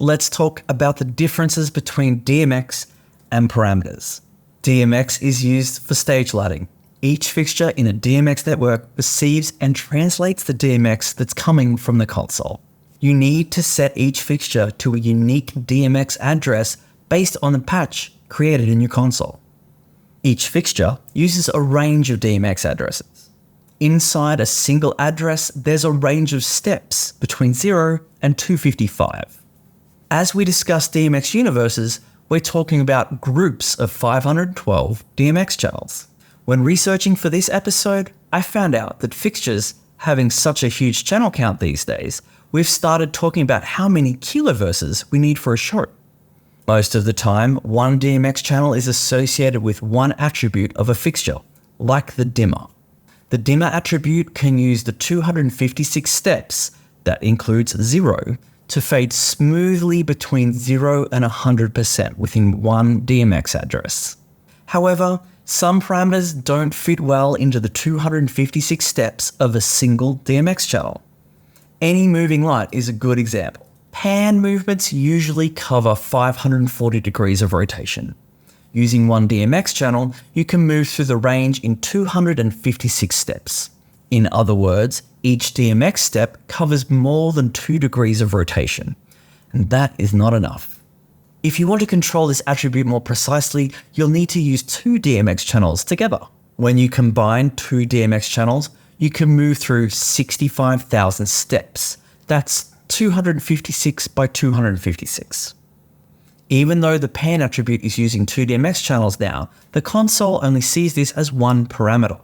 let's talk about the differences between DMX and parameters. DMX is used for stage lighting. Each fixture in a DMX network receives and translates the DMX that's coming from the console. You need to set each fixture to a unique DMX address based on the patch created in your console. Each fixture uses a range of DMX addresses. Inside a single address, there's a range of steps between 0 and 255. As we discuss DMX universes, we're talking about groups of 512 DMX channels. When researching for this episode, I found out that fixtures having such a huge channel count these days, we've started talking about how many kiloverses we need for a show. Most of the time, one DMX channel is associated with one attribute of a fixture, like the dimmer. The dimmer attribute can use the 256 steps, that includes 0, to fade smoothly between 0 and 100% within one DMX address. However, some parameters don't fit well into the 256 steps of a single DMX channel. Any moving light is a good example. Pan movements usually cover 540 degrees of rotation. Using one DMX channel, you can move through the range in 256 steps. In other words, each DMX step covers more than 2 degrees of rotation, and that is not enough. If you want to control this attribute more precisely, you'll need to use 2 DMX channels together. When you combine 2 DMX channels, you can move through 65,000 steps. That's 256 by 256. Even though the pan attribute is using 2 DMX channels now, the console only sees this as one parameter.